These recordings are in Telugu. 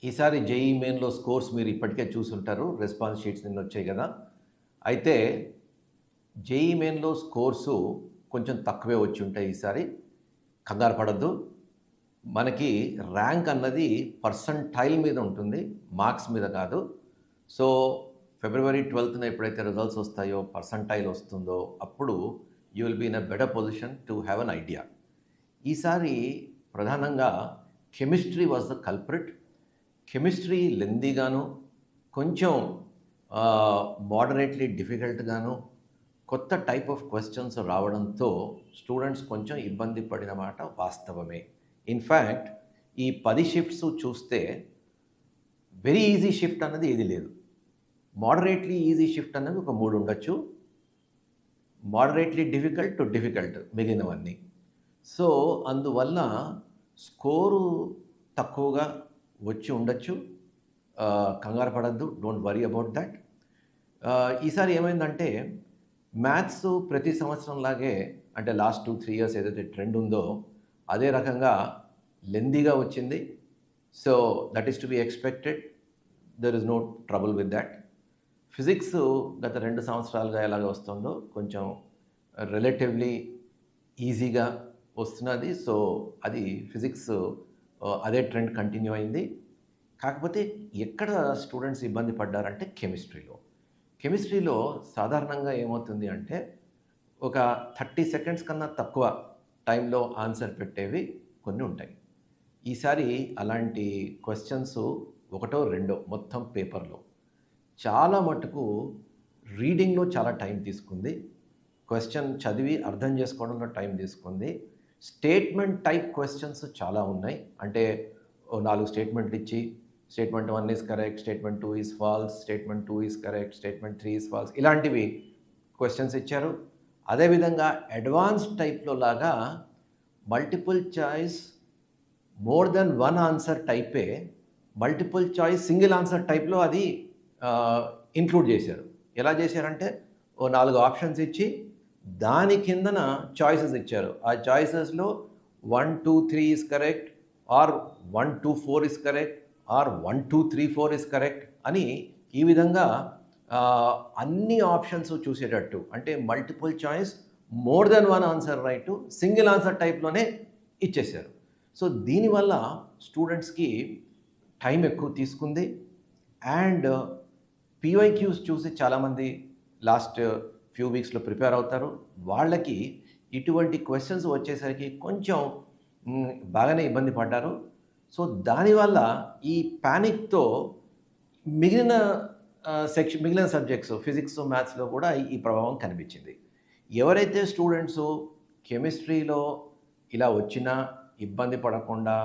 ఈసారి జేఈఈ మెయిన్‌లో స్కోర్స్ మీరు ఇప్పటికే చూసుంటారు. రెస్పాన్స్ షీట్స్ నిన్నొచ్చాయి గదా! అయితే జేఈఈ మెయిన్‌లో స్కోర్సు కొంచెం తక్కువే వచ్చుంటాయి ఈసారి. కంగారు పడొద్దు. మనకి ర్యాంక్ అన్నది పర్సంటైల్ మీద ఉంటుంది. మార్క్స్ మీద కాదు. సో, ఫిబ్రవరి 12న ఎప్పుడైతే రిజల్ట్స్ వస్తాయో, పర్సంటైల్ వస్తుందో, అప్పుడు you will be in a better position to have an idea. ఈసారి ప్రధానంగా chemistry was the culprit. Chemistry లెంతీగాను, కొంచెం మోడరేట్‌లీ డిఫికల్ట్‌గాను, కొత్త టైప్ ఆఫ్ క్వెషన్స్ రావడంతో స్టూడెంట్స్ కొంచెం ఇబ్బంది పడిన మాట వాస్తవమే. ఇన్‌ఫాక్ట్ ఈ 10 షిఫ్ట్స్ చూస్తే వెరీ ఈజీ షిఫ్ట్ అన్నది ఏది లేదు. మోడరేట్‌లీ ఈజీ షిఫ్ట్ అన్నది ఒక 3 ఉండొచ్చు. మోడరేట్‌లీ డిఫికల్ట్ టు డిఫికల్ట్ మిగిలినవన్నీ. సో, అందువల్ల స్కోరు తక్కువగా వచ్చి ఉండొచ్చు. కంగారు పడొద్దు. Don't worry about that. ఈసారి ఏమైందంటే మ్యాథ్స్ ప్రతి సంవత్సరంలాగే అంటే లాస్ట్ 2, 3 ఇయర్స్ ఏదైతే ట్రెండ్ ఉందో అదే రకంగా లెంతీగా వచ్చింది. So, that is to be expected. There is no trouble with that. Physics గత 2 సంవత్సరాలుగా ఎలాగ వస్తుందో కొంచెం రిలేటివ్‌లీ ఈజీగా వస్తున్నది. సో, అది ఫిజిక్స్ అదే ట్రెండ్ కంటిన్యూ అయింది. కాకపోతే ఎక్కడ స్టూడెంట్స్ ఇబ్బంది పడ్డారంటే కెమిస్ట్రీలో. కెమిస్ట్రీలో సాధారణంగా ఏమవుతుంది అంటే ఒక 30 సెకండ్స్ కన్నా తక్కువ టైంలో ఆన్సర్ పెట్టేవి కొన్ని ఉంటాయి. ఈసారి అలాంటి క్వెషన్స్ ఒకటో, రెండో మొత్తం పేపర్‌లో. చాలా మటుకు రీడింగ్‌లో చాలా టైం తీసుకుంది. క్వెషన్ చదివి అర్థం చేసుకోవడంలో టైం తీసుకుంది. స్టేట్మెంట్ టైప్ క్వెషన్స్ చాలా ఉన్నాయి. అంటే ఓ 4 స్టేట్మెంట్లు ఇచ్చి statement 1 is correct, statement 2 is false, statement 2 is correct, statement 3 is false ఇలాంటివి క్వెషన్స్ ఇచ్చారు. అదేవిధంగా అడ్వాన్స్డ్ టైప్‌లో లాగా multiple choice more than 1 answer టైపే మల్టిపుల్ చాయిస్ సింగిల్ ఆన్సర్ టైప్‌లో అది ఇంక్లూడ్ చేశారు. ఎలా చేశారంటే ఓ 4 ఆప్షన్స్ ఇచ్చి దాని కిందన చాయిసెస్ ఇచ్చారు. ఆ చాయిసెస్‌లో 1, 2, 3 is correct or 1, 2, 4 is correct or 1, 2, 3, 4 is correct అని ఈ విధంగా అన్ని ఆప్షన్స్ చూసేటట్టు అంటే multiple choice more than 1 answer right single answer టైప్‌లోనే ఇచ్చేశారు. సో, దీనివల్ల స్టూడెంట్స్‌కి టైం ఎక్కువ తీసుకుంది. అండ్ పీవైక్యూస్ చూసి చాలామంది లాస్ట్ ఫ్యూ వీక్స్‌లో ప్రిపేర్ అవుతారు. వాళ్ళకి ఇటువంటి క్వెషన్స్ వచ్చేసరికి కొంచెం బాగానే ఇబ్బంది పడ్డారు. సో, దానివల్ల ఈ పానిక్‌తో మిగిలిన మిగిలిన సబ్జెక్ట్స్ ఫిజిక్స్, మ్యాథ్స్‌లో కూడా ఈ ప్రభావం కనిపించింది. ఎవరైతే స్టూడెంట్సు కెమిస్ట్రీలో ఇలా వచ్చినా ఇబ్బంది పడకుండా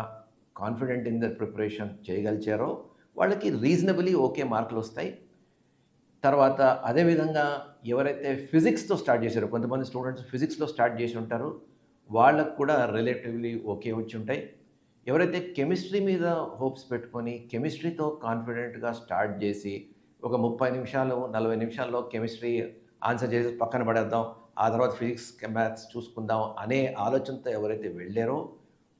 కాన్ఫిడెంట్ ఇన్ దర్ ప్రిపరేషన్ చేయగలిచారో వాళ్ళకి రీజనబుల్లీ ఓకే మార్కులొస్తాయి. తర్వాత అదేవిధంగా ఎవరైతే ఫిజిక్స్‌తో స్టార్ట్ చేశారో కొంతమంది స్టూడెంట్స్ ఫిజిక్స్‌లో స్టార్ట్ చేసి ఉంటారు. వాళ్ళకి కూడా రిలేటివ్‌లీ ఓకే వచ్చుంటాయి. ఎవరైతే కెమిస్ట్రీ మీద హోప్స్ పెట్టుకొని కెమిస్ట్రీతో కాన్ఫిడెంట్‌గా స్టార్ట్ చేసి ఒక 30 నిమిషాలు, 40 నిమిషాల్లో కెమిస్ట్రీ ఆన్సర్ చేసి పక్కన పడేద్దాం. ఆ తర్వాత ఫిజిక్స్, మ్యాథ్స్ చూసుకుందాం అనే ఆలోచనతో ఎవరైతే వెళ్ళారో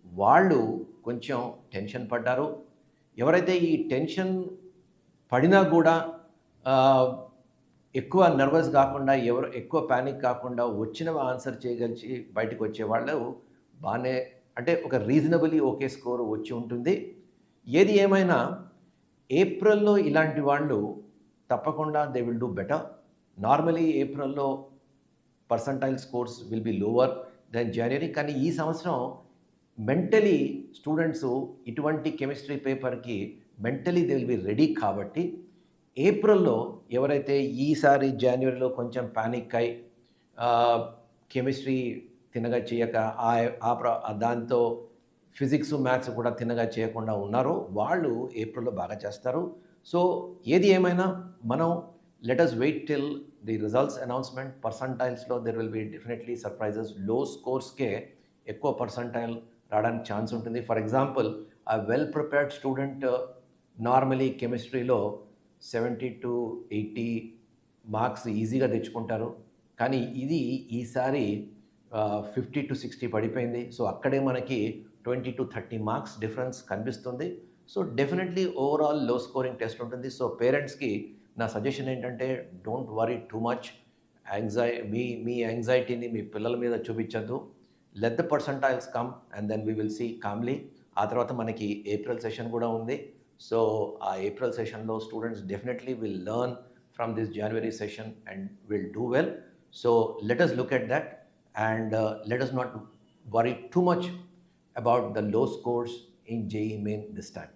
వాళ్ళు కొంచెం టెన్షన్ పడ్డారు. ఎవరైతే ఈ టెన్షన్ పడినా కూడా ఎక్కువ నర్వస్ కాకుండా ఎవరు ఎక్కువ పానిక్ కాకుండా వచ్చినవి ఆన్సర్ చేయగలిచి బయటకు వచ్చేవాళ్ళు బాగానే అంటే ఒక రీజనబుల్లీ ఓకే స్కోర్ వచ్చి ఉంటుంది. ఏది ఏమైనా ఏప్రిల్‌లో ఇలాంటి వాళ్ళు తప్పకుండా they will do better. Normally ఏప్రిల్‌లో percentile scores will be lower than January. కానీ ఈ సంవత్సరం మెంటలీ స్టూడెంట్స్ ఇటువంటి కెమిస్ట్రీ పేపర్‌కి mentally they will be ready కాబట్టి ఏప్రిల్‌లో ఎవరైతే ఈసారి జాన్యురీలో కొంచెం పానిక్ అయ్యి కెమిస్ట్రీ తిన్నగా చేయక దాంతో ఫిజిక్స్, మ్యాథ్స్ కూడా తిన్నగా చేయకుండా ఉన్నారో వాళ్ళు ఏప్రిల్‌లో బాగా చేస్తారు. సో, ఏది ఏమైనా మనం let us wait till the results announcement. పర్సంటైల్స్‌లో there will be definitely surprises. Low స్కోర్స్‌కే ఎక్కువ పర్సంటైల్ రావడానికి ఛాన్స్ ఉంటుంది. For example a well prepared student normally కెమిస్ట్రీలో 70-80 మార్క్స్ ఈజీగా తెచ్చుకుంటారు. కానీ ఇది ఈసారి 50-60 పడిపోయింది. సో, అక్కడే మనకి 20-30 మార్క్స్ డిఫరెన్స్ కనిపిస్తుంది. So definitely overall low scoring test ఉంటుంది. సో పేరెంట్స్కి నా సజెషన్ ఏంటంటే డోంట్ వరీ టూ మచ్. మీ యాంగ్జైటీని మీ పిల్లల మీద చూపించద్దు. Let the percentiles come and then we will see calmly. ఆ తర్వాత మనకి ఏప్రిల్ సెషన్ కూడా ఉంది. సో ఆ ఏప్రిల్ సెషన్లో students definitely will learn from this January session and will do well. So let us look at that and let us not worry too much about the low scores in JEE Main this time.